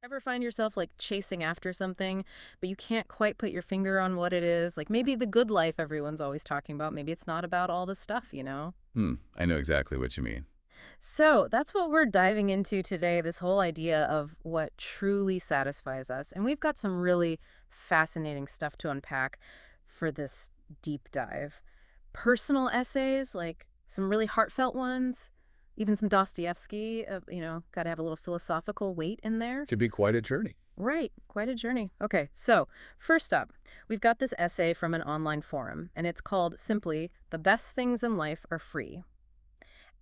Ever find yourself like chasing after something, but you can't quite put your finger on what it is? Like maybe the good life everyone's always talking about, maybe it's not about all the stuff, you know? I know exactly what you mean. So that's what we're diving into today, this whole idea of what truly satisfies us. And we've got some really fascinating stuff to unpack for this deep dive. Personal essays, like some really heartfelt ones, even some Dostoevsky, got to have a little philosophical weight in there. Could be quite a journey. Right, quite a journey. Okay, so first up, we've got this essay from an online forum, and it's called simply The Best Things in Life Are Free.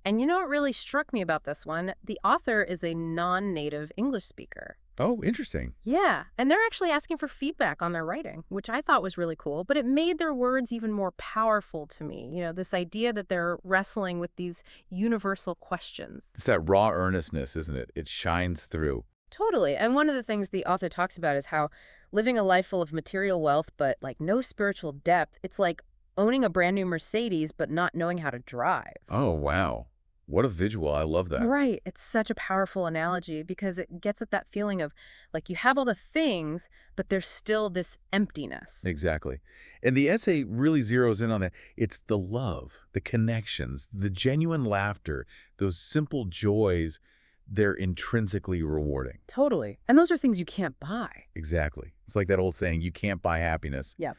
And you know what really struck me about this one? The author is a non-native English speaker. Oh, interesting. Yeah, and they're actually asking for feedback on their writing, which I thought was really cool, but it made their words even more powerful to me. You know, this idea that they're wrestling with these universal questions. It's that raw earnestness, isn't it? It shines through. Totally. And one of the things the author talks about is how living a life full of material wealth, but like no spiritual depth, it's like owning a brand new Mercedes, but not knowing how to drive. Oh, wow. What a visual. I love that. Right. It's such a powerful analogy because it gets at that feeling of like you have all the things, but there's still this emptiness. Exactly. And the essay really zeroes in on that. It's the love, the connections, the genuine laughter, those simple joys. They're intrinsically rewarding. Totally. And those are things you can't buy. Exactly. It's like that old saying, you can't buy happiness. Yeah.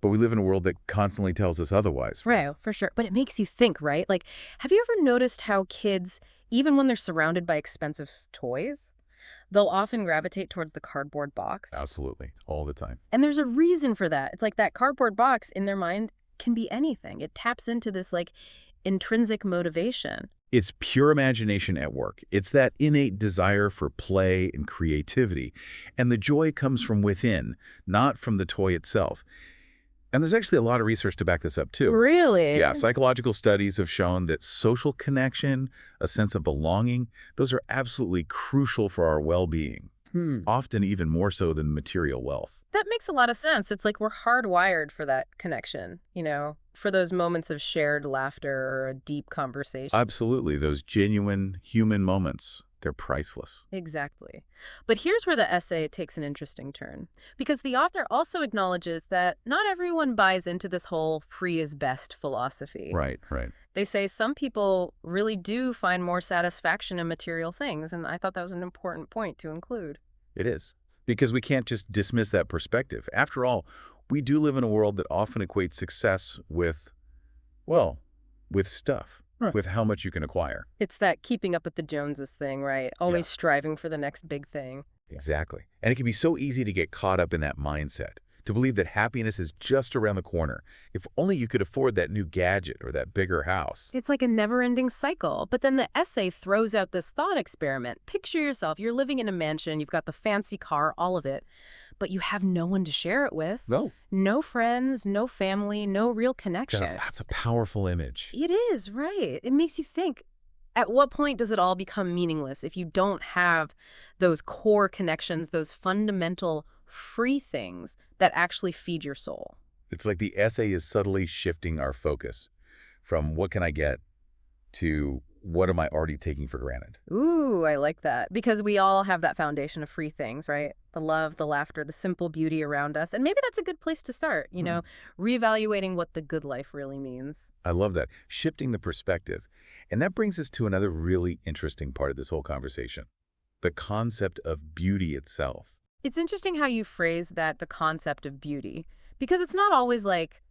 But we live in a world that constantly tells us otherwise. Right, for sure. But it makes you think, right? Like, have you ever noticed how kids, even when they're surrounded by expensive toys, they'll often gravitate towards the cardboard box? Absolutely. All the time. And there's a reason for that. It's like that cardboard box in their mind can be anything. It taps into this like intrinsic motivation. It's pure imagination at work. It's that innate desire for play and creativity. And the joy comes from within, not from the toy itself. And there's actually a lot of research to back this up, too. Really? Yeah, psychological studies have shown that social connection, a sense of belonging, those are absolutely crucial for our well-being, often even more so than material wealth. That makes a lot of sense. It's like we're hardwired for that connection, for those moments of shared laughter or a deep conversation. Absolutely, those genuine human moments, they're priceless. Exactly. But here's where the essay takes an interesting turn, because the author also acknowledges that not everyone buys into this whole free is best philosophy. Right, right. They say some people really do find more satisfaction in material things, and I thought that was an important point to include. It is. Because we can't just dismiss that perspective. After all, we do live in a world that often equates success with, well, with stuff, Right. with how much you can acquire. It's that keeping up with the Joneses thing, right? Always striving for the next big thing. Exactly. And it can be so easy to get caught up in that mindset, to believe that happiness is just around the corner. If only you could afford that new gadget or that bigger house. It's like a never-ending cycle. But then the essay throws out this thought experiment. Picture yourself, you're living in a mansion, you've got the fancy car, all of it, but you have no one to share it with. No. No friends, no family, no real connection. That's a powerful image. It is, right. It makes you think, at what point does it all become meaningless if you don't have those core connections, those fundamental free things that actually feed your soul? It's like the essay is subtly shifting our focus from what can I get to what am I already taking for granted. Ooh, I like that. Because we all have that foundation of free things, right? The love, the laughter, the simple beauty around us. And maybe that's a good place to start, reevaluating what the good life really means. I love that. Shifting the perspective. And that brings us to another really interesting part of this whole conversation. The concept of beauty itself. It's interesting how you phrase that, the concept of beauty, because it's not always like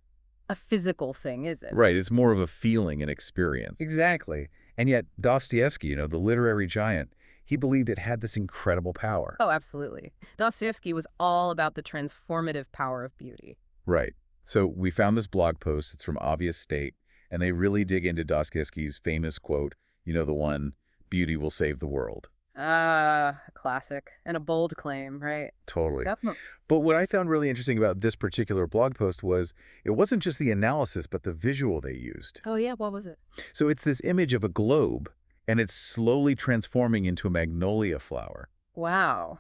a physical thing, is it? Right. It's more of a feeling and experience. Exactly. And yet Dostoevsky, the literary giant, he believed it had this incredible power. Oh, absolutely. Dostoevsky was all about the transformative power of beauty. Right. So we found this blog post. It's from Obvious State. And they really dig into Dostoevsky's famous quote, the one, beauty will save the world. A classic and a bold claim, right? Totally. Definitely. But what I found really interesting about this particular blog post was it wasn't just the analysis, but the visual they used. Oh, yeah. What was it? So it's this image of a globe, and it's slowly transforming into a magnolia flower. Wow.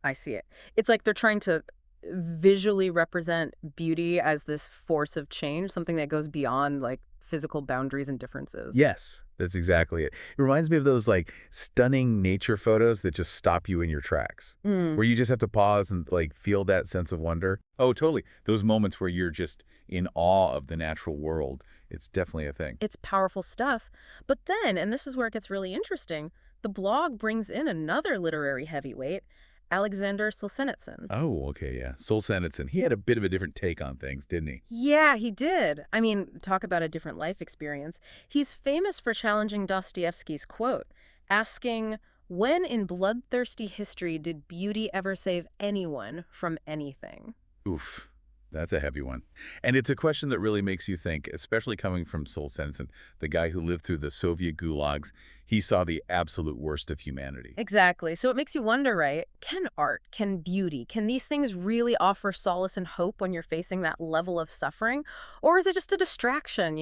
I see it. It's like they're trying to visually represent beauty as this force of change, something that goes beyond like physical boundaries and differences. Yes, that's exactly it. It reminds me of those like stunning nature photos that just stop you in your tracks, Mm. where you just have to pause and like feel that sense of wonder. Oh, totally. Those moments where you're just in awe of the natural world. It's definitely a thing. It's powerful stuff. But then, and this is where it gets really interesting, the blog brings in another literary heavyweight, Alexander Solzhenitsyn. Oh, okay, yeah. Solzhenitsyn. He had a bit of a different take on things, didn't he? Yeah, he did. I mean, talk about a different life experience. He's famous for challenging Dostoevsky's quote, asking, when in bloodthirsty history did beauty ever save anyone from anything? Oof. That's a heavy one. And it's a question that really makes you think, especially coming from Solzhenitsyn, the guy who lived through the Soviet gulags. He saw the absolute worst of humanity. Exactly. So it makes you wonder, right? Can art, can beauty, can these things really offer solace and hope when you're facing that level of suffering? Or is it just a distraction,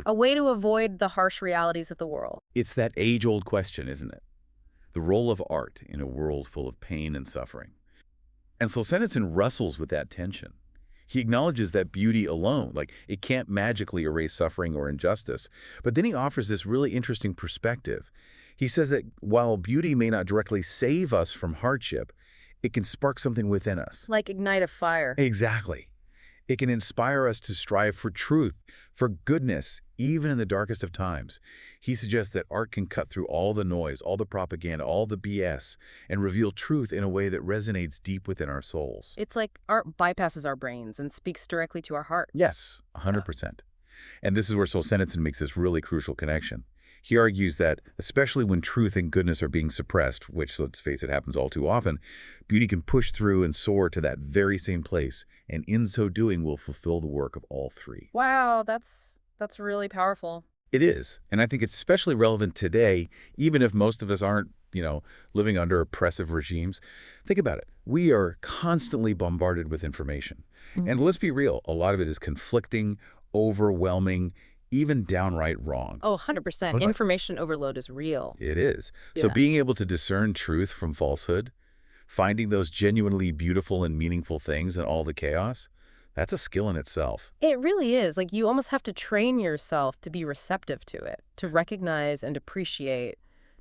a way to avoid the harsh realities of the world? It's that age-old question, isn't it? The role of art in a world full of pain and suffering. And Solzhenitsyn wrestles with that tension. He acknowledges that beauty alone, like it can't magically erase suffering or injustice. But then he offers this really interesting perspective. He says that while beauty may not directly save us from hardship, it can spark something within us. Like ignite a fire. Exactly. It can inspire us to strive for truth, for goodness, even in the darkest of times. He suggests that art can cut through all the noise, all the propaganda, all the BS, and reveal truth in a way that resonates deep within our souls. It's like art bypasses our brains and speaks directly to our heart. Yes, 100%. And this is where Solzhenitsyn makes this really crucial connection. He argues that, especially when truth and goodness are being suppressed, which, let's face it, happens all too often, beauty can push through and soar to that very same place, and in so doing will fulfill the work of all three. Wow, that's really powerful. It is, and I think it's especially relevant today, even if most of us aren't, living under oppressive regimes. Think about it. We are constantly bombarded with information. And let's be real, a lot of it is conflicting, overwhelming, even downright wrong. Oh, 100%. Information overload is real. It is. So Yeah. being able to discern truth from falsehood, finding those genuinely beautiful and meaningful things in all the chaos, that's a skill in itself. It really is. Like, you almost have to train yourself to be receptive to it, to recognize and appreciate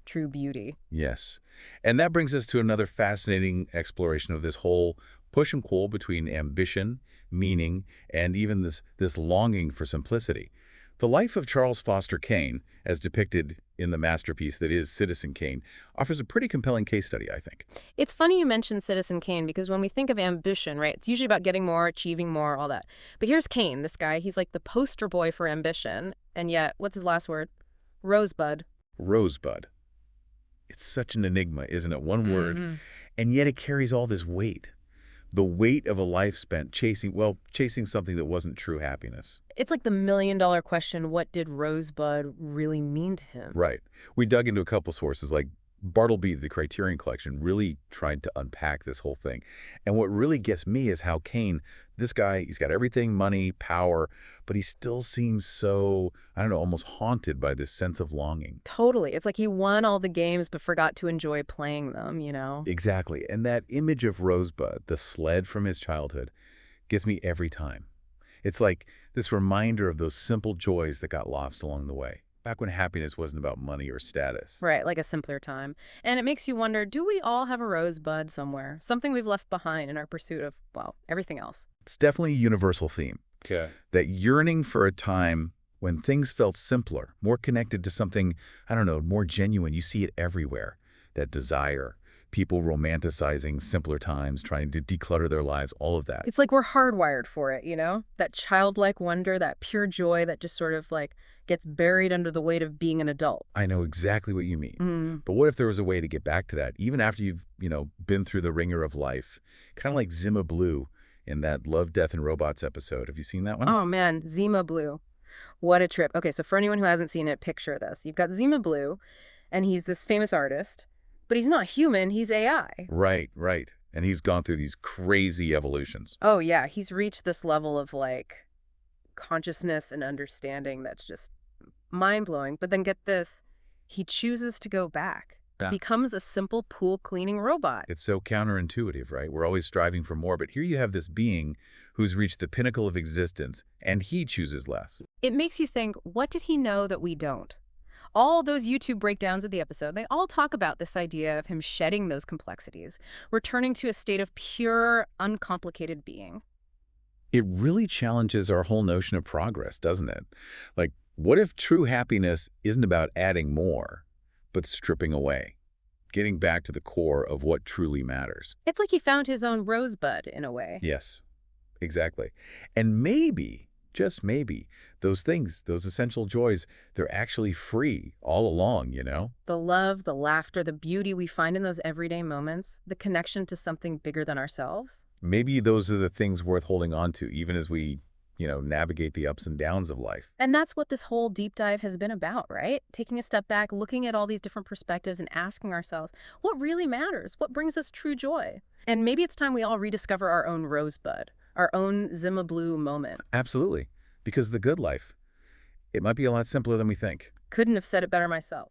true beauty. Yes. And that brings us to another fascinating exploration of this whole push and pull between ambition, meaning, and even this longing for simplicity. The life of Charles Foster Kane, as depicted in the masterpiece that is Citizen Kane, offers a pretty compelling case study, I think. It's funny you mentioned Citizen Kane because when we think of ambition, right, it's usually about getting more, achieving more, all that. But here's Kane, this guy. He's like the poster boy for ambition. And yet, what's his last word? Rosebud. Rosebud. It's such an enigma, isn't it? One word. And yet it carries all this weight. The weight of a life spent chasing something that wasn't true happiness. It's like the million-dollar question, what did Rosebud really mean to him? Right. We dug into a couple sources, like Bartleby, the Criterion Collection, really tried to unpack this whole thing. And what really gets me is how Kane, this guy, he's got everything, money, power, but he still seems so, I don't know, almost haunted by this sense of longing. Totally. It's like he won all the games but forgot to enjoy playing them. Exactly. And that image of Rosebud, the sled from his childhood, gets me every time. It's like this reminder of those simple joys that got lost along the way, back when happiness wasn't about money or status. Right, like a simpler time. And it makes you wonder, do we all have a rosebud somewhere? Something we've left behind in our pursuit of, well, everything else. It's definitely a universal theme. Okay. That yearning for a time when things felt simpler, more connected to something, I don't know, more genuine. You see it everywhere. That desire, people romanticizing simpler times, trying to declutter their lives, all of that. It's like we're hardwired for it. That childlike wonder, that pure joy that just sort of like gets buried under the weight of being an adult. I know exactly what you mean. Mm. But what if there was a way to get back to that, even after you've, been through the ringer of life? Kind of like Zima Blue in that Love, Death, and Robots episode. Have you seen that one? Oh, man, Zima Blue. What a trip. Okay, so for anyone who hasn't seen it, picture this. You've got Zima Blue, and he's this famous artist, but he's not human, he's AI. Right, right. And he's gone through these crazy evolutions. Oh, yeah, he's reached this level of, like, consciousness and understanding that's just mind-blowing. But then get this, he chooses to go back. Yeah. Becomes a simple pool cleaning robot. It's so counterintuitive, right? We're always striving for more, but here you have this being who's reached the pinnacle of existence, and he chooses less. It makes you think, what did he know that we don't? All those YouTube breakdowns of the episode, they all talk about this idea of him shedding those complexities, returning to a state of pure, uncomplicated being. It really challenges our whole notion of progress, doesn't it? Like, what if true happiness isn't about adding more, but stripping away, getting back to the core of what truly matters? It's like he found his own rosebud, in a way. Yes, exactly. And maybe, just maybe, those things, those essential joys, they're actually free all along, you know? The love, the laughter, the beauty we find in those everyday moments, the connection to something bigger than ourselves. Maybe those are the things worth holding on to, even as we, navigate the ups and downs of life. And that's what this whole deep dive has been about, right? Taking a step back, looking at all these different perspectives and asking ourselves, what really matters? What brings us true joy? And maybe it's time we all rediscover our own rosebud, our own Zima Blue moment. Absolutely. Because the good life, it might be a lot simpler than we think. Couldn't have said it better myself.